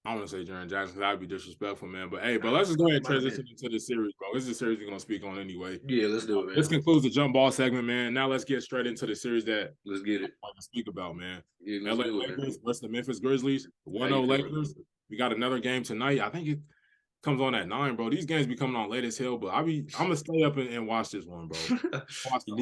I don't want to say Jaren Jackson. That'd be disrespectful, man. But hey, let's just go ahead and transition into the series, bro. This is a series we're gonna speak on anyway. Yeah, let's do it, man. This concludes the jump ball segment, man. Now let's get straight into the series that let's get it. I want to speak about, man. Yeah, LA Lakers versus the Memphis Grizzlies. 1-0 Lakers. We got another game tonight. I think it comes on at 9, bro. These games be coming on late as hell, but I'm gonna stay up and watch this one, bro. You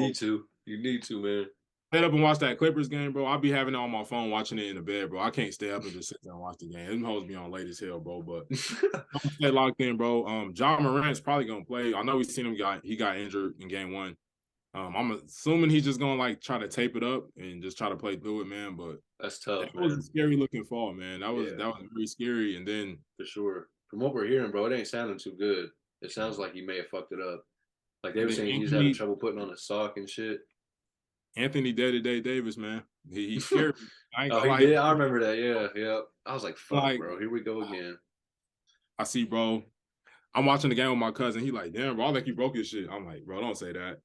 need to, man. Stay up and watch that Clippers game, bro. I'll be having it on my phone, watching it in the bed, bro. I can't stay up and just sit there and watch the game. Them hoes be on late as hell, bro. But I'm gonna stay locked in, bro. John Morant's probably gonna play. I know we've seen him he got injured in game 1. I'm assuming he's just gonna like try to tape it up and just try to play through it, man. But that's tough. That was a scary looking fall, man. That was very scary. And then for sure, from what we're hearing, bro, it ain't sounding too good. It sounds like he may have fucked it up. Like they were saying, he's having trouble putting on a sock and shit. Anthony Day-to-Day Davis, man. He's scared. He did. I remember that. Yeah. I was like, fuck, bro. Here we go again. I see, bro. I'm watching the game with my cousin. He like, damn, bro, I think he broke his shit. I'm like, bro, don't say that.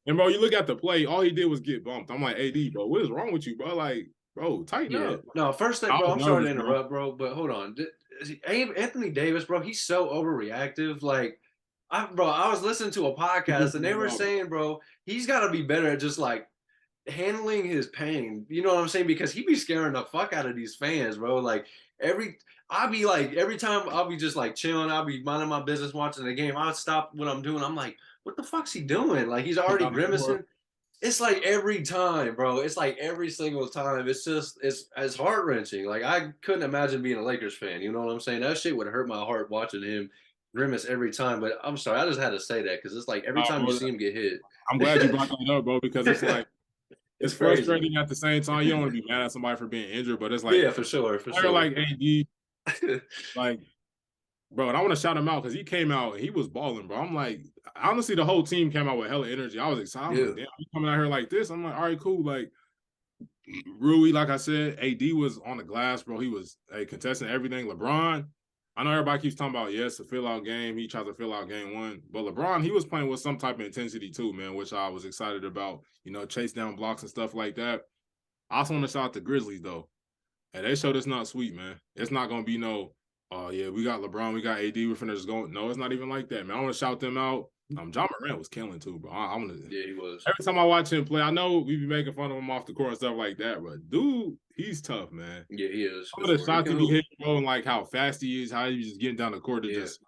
And bro, you look at the play, all he did was get bumped. I'm like, AD, bro, what is wrong with you, bro? Like, bro, tighten up. No, first thing, bro, I'm sorry to interrupt, bro, but hold on. Anthony Davis, bro, he's so overreactive. Like, I was listening to a podcast and they were saying, bro, he's got to be better at just like handling his pain. You know what I'm saying? Because he be scaring the fuck out of these fans, bro. Like every time I'll be just like chilling, I'll be minding my business watching the game. I'll stop what I'm doing. I'm like, what the fuck's he doing? Like he's already grimacing. It's like every time, bro. It's like every single time. It's heart wrenching. Like I couldn't imagine being a Lakers fan. You know what I'm saying? That shit would hurt my heart watching him grimace every time. But I'm sorry, I just had to say that because it's like every time you see him get hit. I'm glad you brought that up, bro, because it's like it's frustrating at the same time. You don't want to be mad at somebody for being injured, but it's like for sure. Like AD, like bro. And I want to shout him out because he came out and he was balling, bro. I'm like, honestly, the whole team came out with hella energy. I was excited. I'm Yeah. like, damn, you coming out here like this? I'm like, all right, cool. Like, Rui, like I said, AD was on the glass, bro. He was a contestant everything. LeBron, I know everybody keeps talking about, yes, a fill out game. He tries to fill out game one. But LeBron, he was playing with some type of intensity too, man, which I was excited about. You know, chase down blocks and stuff like that. I also want to shout out the Grizzlies, though. And they showed it's not sweet, man. It's not going to be no, oh, yeah, we got LeBron, we got AD, we're finna just go. No, it's not even like that, man. I want to shout them out. John Morant was killing too, bro. I want to. Yeah, he was. Every time I watch him play, I know we be making fun of him off the court and stuff like that, but dude, he's tough, man. Yeah, he is. Some of the shots he hit, bro, and like how fast he is, how he's just getting down the court to just.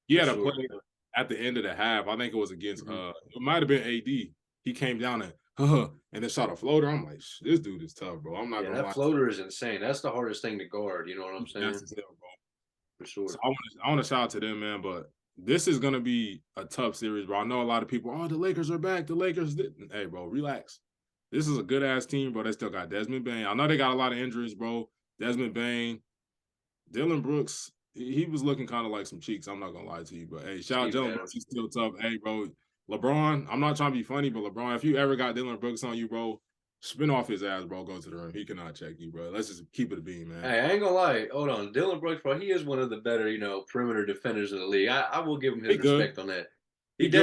He had a play at the end of the half. I think it was against. It might have been AD. He came down and then shot a floater. I'm like, this dude is tough, bro. I'm not gonna lie. That floater is insane. That's the hardest thing to guard. You know what I'm saying? That's hell, bro. For sure. So I want to shout out to them, man. But this is gonna be a tough series, bro. I know a lot of people. Oh, the Lakers are back. The Lakers. Hey, bro, relax. This is a good ass team, bro. They still got Desmond Bane. I know they got a lot of injuries, bro. Desmond Bane, Dylan Brooks. He was looking kind of like some cheeks. I'm not gonna lie to you, but hey, shout out Dylan Brooks. He's still tough. Hey, bro, LeBron. I'm not trying to be funny, but LeBron, if you ever got Dylan Brooks on you, bro, spin off his ass, bro. Go to the rim. He cannot check you, bro. Let's just keep it a beam, man. Hey, I ain't gonna lie. Hold on, Dylan Brooks, bro. He is one of the better, perimeter defenders in the league. I will give him his respect on that. He's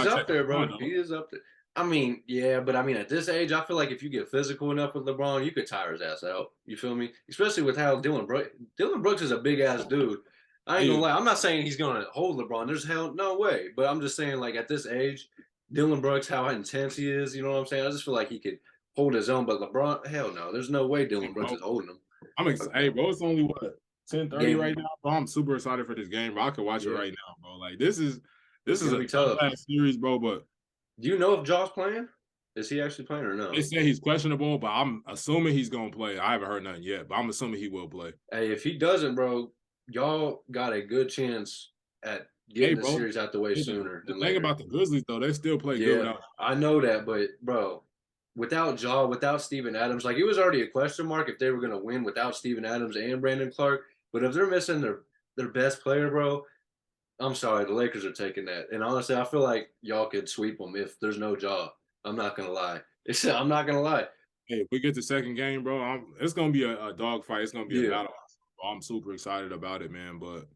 up there, bro. He is up there. I mean, yeah, but I mean, at this age, I feel like if you get physical enough with LeBron, you could tire his ass out. You feel me? Especially with how Dylan Brooks is a big ass dude. I ain't gonna lie. I'm not saying he's gonna hold LeBron. There's no way. But I'm just saying, like, at this age, Dylan Brooks, how intense he is. You know what I'm saying? I just feel like he could hold his own. But LeBron, hell no. There's no way Dylan Brooks is holding him. I'm excited. Hey, bro, it's only what 10:30 right now, bro. I'm super excited for this game, bro. I could watch it right now, bro. Like this is a tough series, bro. But do you know if Jaw's playing? Is he actually playing or no? They say he's questionable, but I'm assuming he's gonna play. I haven't heard nothing yet, but I'm assuming he will play. Hey, if he doesn't, bro, y'all got a good chance at getting the series out the way sooner than later. The thing about the Grizzlies, though, they still play good. I know that, but bro, without Jaw, without Steven Adams, like it was already a question mark if they were gonna win without Steven Adams and Brandon Clark. But if they're missing their best player, bro, I'm sorry, the Lakers are taking that. And honestly, I feel like y'all could sweep them if there's no Jaw. I'm not gonna lie. I'm not gonna lie. Hey, if we get the second game, bro, it's gonna be a dog fight. It's gonna be a battle. I'm super excited about it, man. But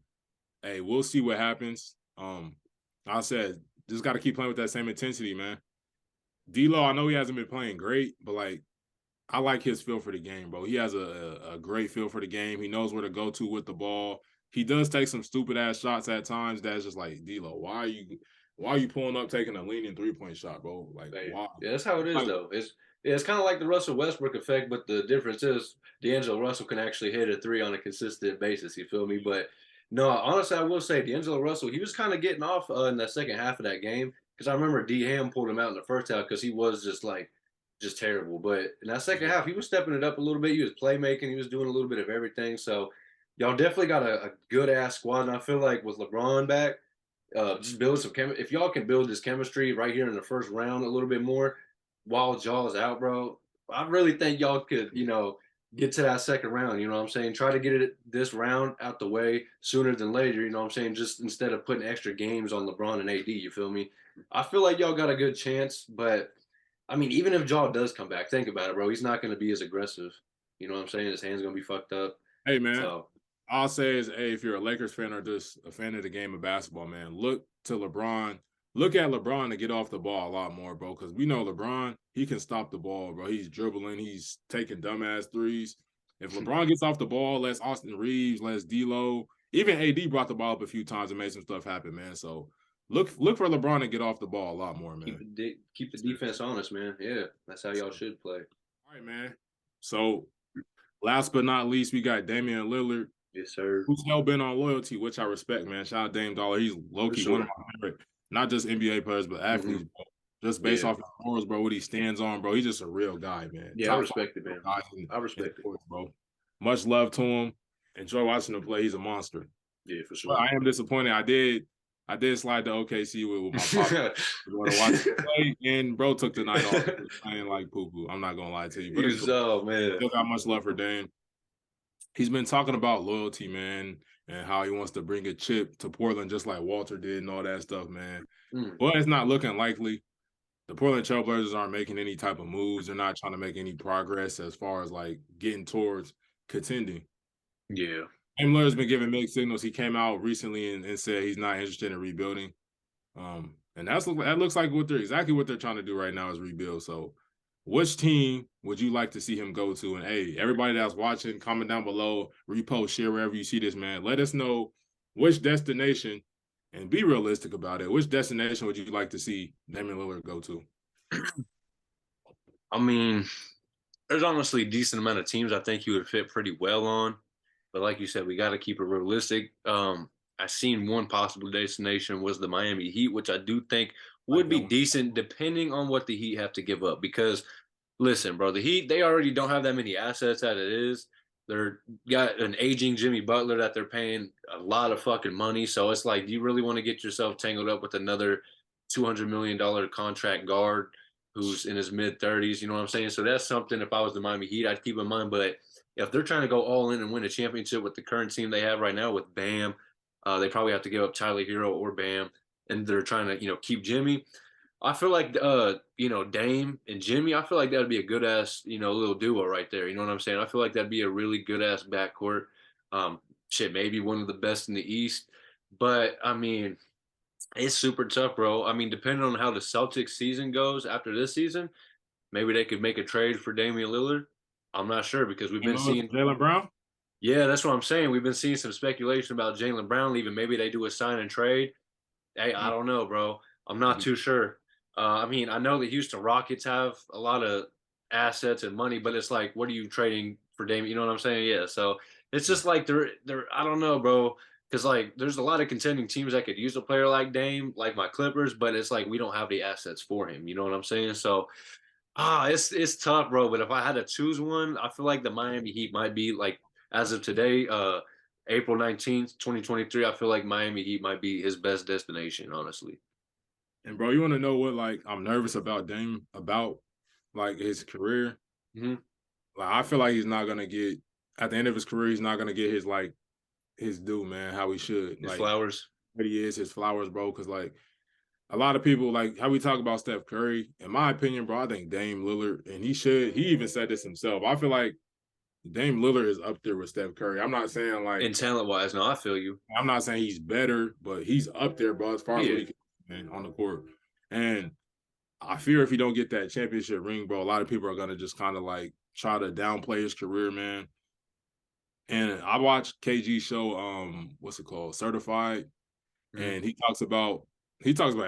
hey, we'll see what happens. I said just got to keep playing with that same intensity, man. D'Lo, I know he hasn't been playing great, but like I like his feel for the game, bro. He has a great feel for the game. He knows where to go to with the ball. He does take some stupid ass shots at times. That's just like D'Lo. Why are you pulling up taking a leaning 3-point shot, bro? Like, why? Yeah, that's how it is, though. It's kind of like the Russell Westbrook effect, but the difference is D'Angelo Russell can actually hit a three on a consistent basis. You feel me? But no, honestly, I will say D'Angelo Russell, he was kind of getting off in the second half of that game because I remember D Ham pulled him out in the first half because he was just terrible. But in that second half, he was stepping it up a little bit. He was playmaking. He was doing a little bit of everything. So y'all definitely got a good ass squad. And I feel like with LeBron back, just build some if y'all can build this chemistry right here in the first round a little bit more while Jaw's out, bro. I really think y'all could, get to that second round. You know what I'm saying? Try to get it this round out the way sooner than later. You know what I'm saying? Just instead of putting extra games on LeBron and AD. You feel me? I feel like y'all got a good chance, but I mean, even if Jaw does come back, think about it, bro. He's not going to be as aggressive. You know what I'm saying? His hand's going to be fucked up. Hey, man. So, I'll say is, hey, if you're a Lakers fan or just a fan of the game of basketball, man, look to LeBron. Look at LeBron to get off the ball a lot more, bro, because we know LeBron, he can stop the ball, bro. He's dribbling. He's taking dumbass threes. If LeBron gets off the ball, lets Austin Reeves, lets D'Lo, even AD brought the ball up a few times and made some stuff happen, man. So look for LeBron to get off the ball a lot more, man. Keep the defense honest, man. Yeah, that's how y'all should play. All right, man. So last but not least, we got Damian Lillard. Yes, sir. Who's hell bent on loyalty, which I respect, man. Shout out Dame Dollar. He's low-key one of my favorite, not just NBA players, but athletes, bro. Just based off his scores, bro, what he stands on, bro. He's just a real guy, man. Yeah, I respect it, man. I respect it, bro. Much love to him. Enjoy watching him play. He's a monster. Yeah, for sure. But I am disappointed. I did slide to OKC with my pop. Want to watch him play, and bro took the night off playing like poo-poo. I'm not gonna lie to you. But man, still got much love for Dame. he's been talking about loyalty, man, and how he wants to bring a chip to Portland just like Walter did and all that stuff, man. Mm, But it's not looking likely. The Portland Trailblazers aren't making any type of moves. They're not trying to make any progress as far as like getting towards contending. yeah. Dame Lillard's been giving mixed signals. He came out recently and said he's not interested in rebuilding. And that looks like exactly what they're trying to do right now is rebuild. So, which team would you like to see him go to? And hey, everybody that's watching, comment down below, repost, share wherever you see this, man. Let us know which destination, and be realistic about it. Which destination would you like to see Damian Lillard go to? I mean, there's honestly a decent amount of teams I think he would fit pretty well on. But like you said, we got to keep it realistic. I seen one possible destination was the Miami Heat, which I do think Like would that be one. decent depending on what the Heat have to give up. Because listen, bro, the Heat, they already don't have that many assets as it is. They're got an aging Jimmy Butler that they're paying a lot of fucking money. So it's like, do you really want to get yourself tangled up with another $200 million contract guard who's in his mid 30s? You know what I'm saying? So that's something, if I was the Miami Heat, I'd keep in mind. But if they're trying to go all in and win a championship with the current team they have right now with Bam, they probably have to give up Tyler Hero or Bam, and they're trying to keep Jimmy. I feel like Dame and Jimmy. I feel like that would be a good ass little duo right there. You know what I'm saying? I feel like that'd be a really good ass backcourt. Shit, maybe one of the best in the East. But I mean, it's super tough, bro. I mean, depending on how the Celtics season goes after this season, maybe they could make a trade for Damian Lillard. I'm not sure because we've Damian been Lillard seeing. for Jaylen Brown? Yeah, that's what I'm saying. We've been seeing some speculation about Jaylen Brown leaving. Maybe they do a sign and trade. Hey, I Mm, don't know, bro. I'm not mm, too sure. I mean, I know the Houston Rockets have a lot of assets and money, but it's like, what are you trading for Dame? You know what I'm saying? Yeah. So it's mm. just like they're I don't know, bro. Because like there's a lot of contending teams that could use a player like Dame, like my Clippers, but it's like we don't have the assets for him. You know what I'm saying? So it's tough, bro. But if I had to choose one, I feel like the Miami Heat might be like as of today, April 19th, 2023. I feel like Miami Heat might be his best destination, honestly. And bro, you want to know what like I'm nervous about Dame about like his career? Hmm. Like I feel like he's not gonna get at the end of his career, he's not gonna get his due, man, how he should. His Like flowers. what he is, his flowers, bro. Cause like a lot of people like how we talk about Steph Curry. In my opinion, bro, I think Dame Lillard, and he even said this himself. I feel like Dame Lillard is up there with Steph Curry. And talent wise, no, I feel you. I'm not saying he's better, but he's up there, bro, as far as what Yeah. he can do, man, on the court. And I fear if he don't get that championship ring, bro, a lot of people are gonna just kind of like try to downplay his career, man. And I watched KG show, what's it called, Certified, Mhm. and he talks about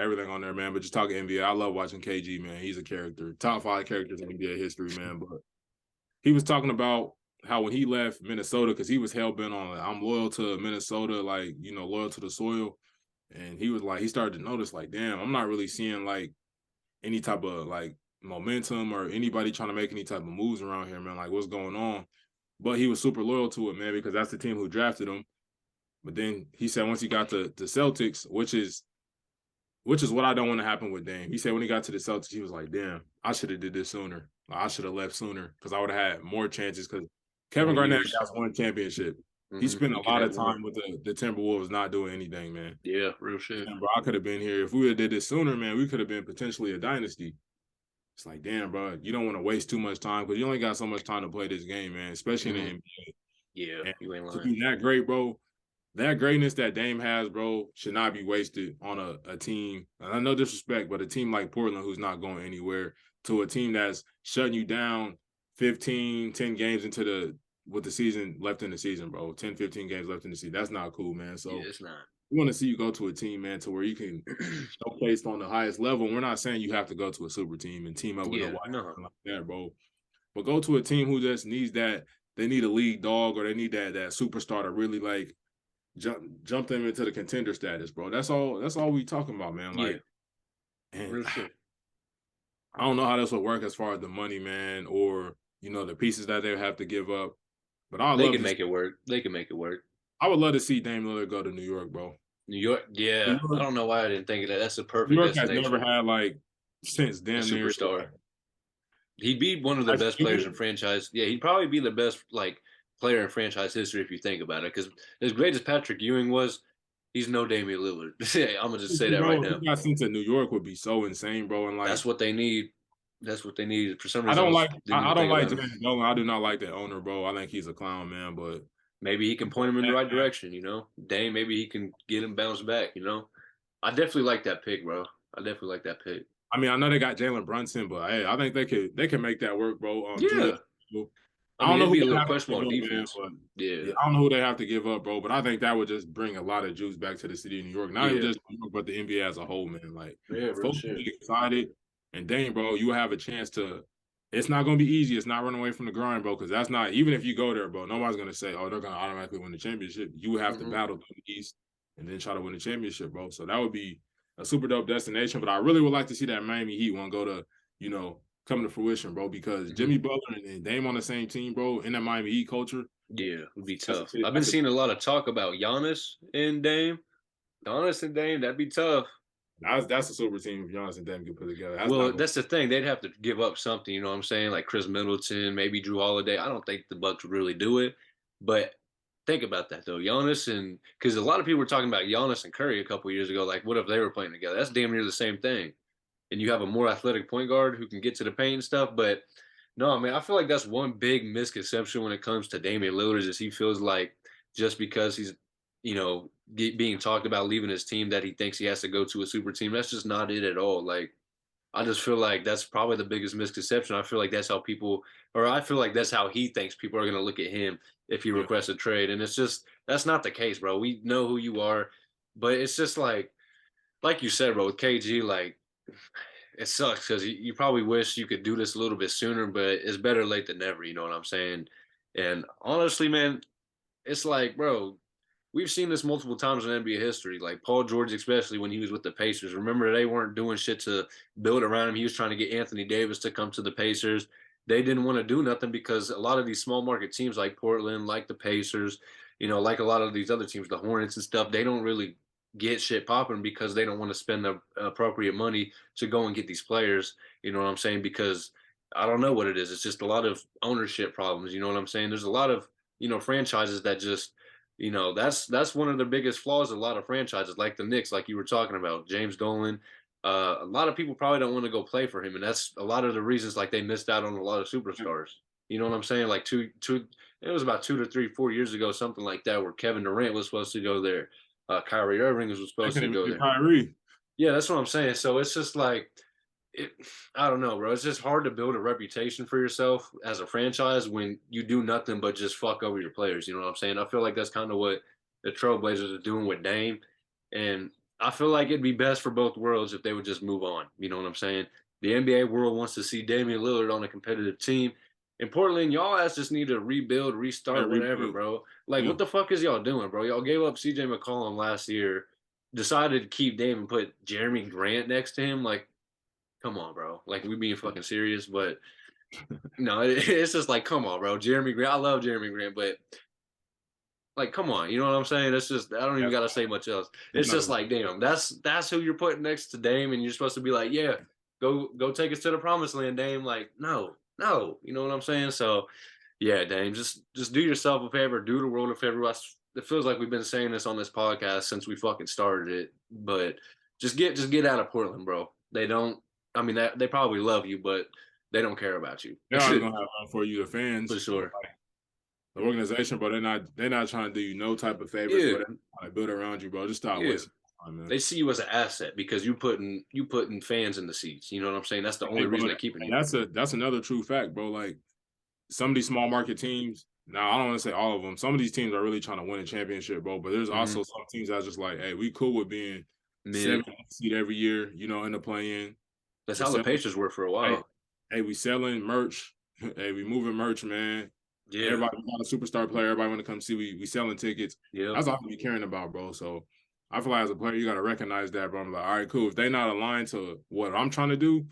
everything on there, man. But just talking NBA, I love watching KG, man. He's a character, top 5 characters in NBA history, man. But he was talking about how when he left Minnesota, because he was hell bent on I'm loyal to Minnesota, like loyal to the soil. And he was like, he started to notice, like, damn, I'm not really seeing like any type of like momentum or anybody trying to make any type of moves around here, man. Like, what's going on? But he was super loyal to it, man, because that's the team who drafted him. But then he said once he got to the Celtics, which is what I don't want to happen with Dame. He said when he got to the Celtics, he was like, damn, I should have did this sooner. Like, I should have left sooner because I would have had more chances because Kevin More Garnett years. has one championship. He Hmm. spent You a could lot have of more. time with the Timberwolves not doing anything, man. Yeah, real shit. Damn, bro, I could have been here. If we would have did this sooner, man, we could have been potentially a dynasty. It's like, damn, bro, you don't want to waste too much time because you only got so much time to play this game, man, especially in the Hmm. NBA. Yeah, And you ain't to lying. be that great, bro, that greatness that Dame has, bro, should not be wasted on a team. And I know disrespect, but a team like Portland who's not going anywhere to a team that's shutting you down 15, 10 games into with the season left in the season, bro. 10, 15 games left in the season. That's not cool, man. Yeah, So it's not. we want to see you go to a team, man, to where you can showcase on the highest level. And we're not saying you have to go to a super team and team up with Yeah, nobody no. like that, bro. But go to a team who just needs that. They need a lead dog or they need that superstar to really like jump them into the contender status, bro. That's all we talking about, man. Yeah, Like, and real shit. I don't know how this will work as far as the money, man, or the pieces that they have to give up. But They can make it work. They can make it work. I would love to see Dame Lillard go to New York, bro. New York, New yeah. I York, don't know why I didn't think of that. That's a New perfect York has never destination. had like since A damn near superstar. like He'd be one of the Tyson best players in Jr. franchise. Yeah, he'd probably be the best like player in franchise history if you think about it. Because as great as Patrick Ewing was, he's no Damian Lillard. I'm gonna just say that right Bro, now. he got sent to New York would be so insane, bro. And like, That's what they need. That's what they need. For some I reason, don't like, didn't even I don't think like about him. James Dolan. I do not like that owner, bro. I think he's a clown, man. But Maybe he can point him in the right direction. Dame. Maybe he can get him bounced back. I definitely like that pick, bro. I definitely like that pick. I mean, I know they got Jalen Brunson, but hey, I think they could make that work, bro. Yeah. I I don't mean, know it'd who be a they little have to give questionable on up, man, defense. but Yeah. yeah, I don't know who they have to give up, bro. But I think that would just bring a lot of juice back to the city of New York. Not even Yeah. just New York, but the NBA as a whole, man. Like, Yeah, real folks shit. get excited, and dang, bro, you have a chance to. It's not going to be easy. It's not running away from the grind, bro. Because that's not even if you go there, bro. Nobody's going to say, "Oh, they're going to automatically win the championship." You have to battle through the East and then try to win the championship, bro. So that would be a super dope destination. But I really would like to see that Miami Heat one go to, come to fruition, bro. Because Jimmy Butler and Dame on the same team, bro, in that Miami Heat culture. Yeah, it would be tough. I've been seeing a lot of talk about Giannis and Dame. Giannis and Dame, that'd be tough. That's a super team if Giannis and Dame can put together. That's the thing. They'd have to give up something, you know what I'm saying? Like Chris Middleton, maybe Drew Holiday. I don't think the Bucks would really do it. But think about that though. Giannis and because a lot of people were talking about Giannis and Curry a couple years ago. Like, what if they were playing together? That's damn near the same thing. And you have a more athletic point guard who can get to the paint and stuff. But no, man, I feel like that's one big misconception when it comes to Damian Lillard is he feels like just because he's, being talked about leaving his team that he thinks he has to go to a super team. That's just not it at all. Like, I just feel like that's probably the biggest misconception. I feel like that's how people, or I feel like that's how he thinks people are going to look at him if he requests a trade. And it's just, that's not the case, bro. We know who you are, but it's just like you said, bro, with KG, like, it sucks because you probably wish you could do this a little bit sooner, but it's better late than never. You know what I'm saying? And honestly, man, it's like, bro, we've seen this multiple times in NBA history. Like Paul George, especially when he was with the Pacers. Remember, they weren't doing shit to build around him. He was trying to get Anthony Davis to come to the Pacers. They didn't want to do nothing because a lot of these small market teams like Portland, like the Pacers, like a lot of these other teams, the Hornets and stuff, they don't really get shit popping because they don't want to spend the appropriate money to go and get these players. You know what I'm saying? Because I don't know what it is. It's just a lot of ownership problems. You know what I'm saying? There's a lot of franchises that just that's one of the biggest flaws of a lot of franchises, like the Knicks, like you were talking about, James Dolan. A lot of people probably don't want to go play for him, and that's a lot of the reasons. Like they missed out on a lot of superstars. You know what I'm saying? Like it was about 2 to 3, 4 years ago, something like that, where Kevin Durant was supposed to go there, Kyrie Irving was They supposed couldn't to even go get there. Kyrie. Yeah, that's what I'm saying. So it's just like it, I don't know, bro. It's just hard to build a reputation for yourself as a franchise when you do nothing but just fuck over your players. You know what I'm saying? I feel like that's kind of what the Trailblazers are doing with Dame, and I feel like it'd be best for both worlds if they would just move on. You know what I'm saying? The NBA world wants to see Damian Lillard on a competitive team. In Portland, y'all ass just need to rebuild, restart, whatever, bro. Like, what the fuck is y'all doing, bro? Y'all gave up CJ McCollum last year, decided to keep Dame and put Jeremy Grant next to him. Like, come on, bro. Like, we being fucking serious, but no, it's just like, come on, bro. Jeremy Grant. I love Jeremy Grant, but like, come on. You know what I'm saying? It's just, I don't even got to say much else. It's just like, damn, that's who you're putting next to Dame, and you're supposed to be like, yeah, go take us to the promised land, Dame. Like, no. You know what I'm saying? So, yeah, Dame, just do yourself a favor, do the world a favor. It feels like we've been saying this on this podcast since we fucking started it, but just get out of Portland, bro. They don't. I mean, they probably love you, but they don't care about you. They're always gonna have fun for you, the fans, for sure. The organization, bro. They're not trying to do you no type of favors, Yeah. bro. They're trying to build around you, bro. Just stop wasting time, man. They see you as an asset because you putting fans in the seats. You know what I'm saying? That's the only reason they're keeping you. That's another true fact, bro. Like some of these small market teams. Now I don't want to say all of them. Some of these teams are really trying to win a championship, bro. But there's also some teams that's just like, hey, we cool with being 7th seed every year, in the play-in. That's how the Pacers were for a while. Hey, we selling merch. Hey, we moving merch, man. Yeah. Everybody got a superstar player. Everybody want to come see. We selling tickets. Yeah. That's all we caring about, bro. So I feel like as a player, you got to recognize that, bro. I'm like, all right, cool. If they not aligned to what I'm trying to do,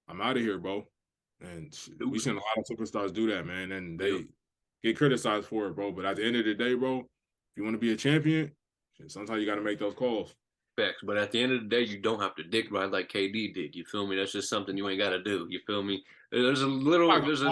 I'm out of here, bro. And we seen a lot of superstars do that, man. And they get criticized for it, bro. But at the end of the day, bro, if you want to be a champion, sometimes you got to make those calls. Facts. But at the end of the day, you don't have to dick ride like KD did. You feel me? That's just something you ain't got to do. You feel me? There's a little. I was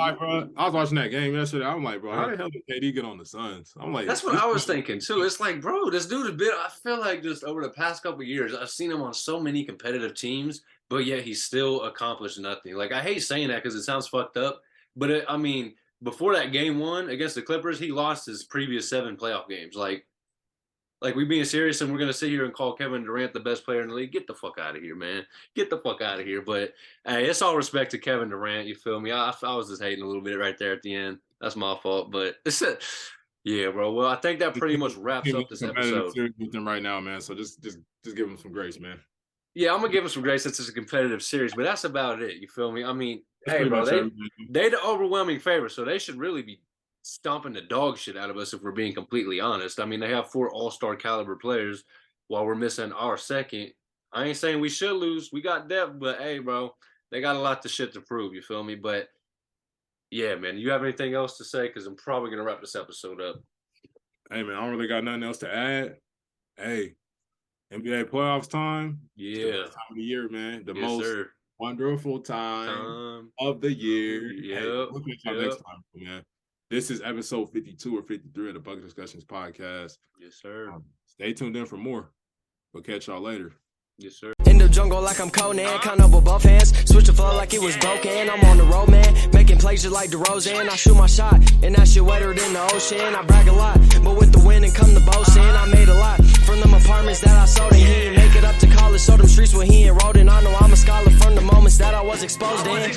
watching that game yesterday. I'm like, bro, how the hell did KD get on the Suns? I'm like, that's what I was thinking too. It's like, bro, this dude has been. I feel like just over the past couple of years, I've seen him on so many competitive teams, but yet he's still accomplished nothing. Like, I hate saying that because it sounds fucked up, but I mean, before that game 1 against the Clippers, he lost his previous 7 playoff games. Like we being serious and we're going to sit here and call Kevin Durant the best player in the league. Get the fuck out of here, man. Get the fuck out of here. But hey, it's all respect to Kevin Durant. You feel me? I was just hating a little bit right there at the end. That's my fault. But it's it. Yeah, bro. Well, I think that pretty much wraps up this episode. With them right now, man. So just give them some grace, man. Yeah, I'm going to give them some grace since it's a competitive series. But that's about it. You feel me? I mean, hey, bro, they the overwhelming favorite. So they should really be stomping the dog shit out of us if we're being completely honest. I mean, they have 4 all-star caliber players while we're missing our second. I ain't saying we should lose. We got depth, but hey, bro, they got a lot of shit to prove. You feel me? But yeah, man, you have anything else to say? Because I'm probably going to wrap this episode up. Hey, man, I don't really got nothing else to add. Hey, NBA playoffs time. Yeah. It's the time of the year, man. The most wonderful time of the year. Yep. Hey, we'll catch y'all next time, man. This is episode 52 or 53 of the Bucket Discussions podcast. Yes, sir. Stay tuned in for more. We'll catch y'all later. Yes, sir. In the jungle like I'm Conan, count up with both hands. Switch the flow like it was broken. I'm on the road, man. Making plays just like DeRozan. I shoot my shot, and that shit wetter than the ocean. I brag a lot, but with the wind and come the boasting. I made a lot from them apartments that I sold, and he ain't make it up to college. So them streets where he enrolled, and I know I'm a scholar from the moments that I was exposed in.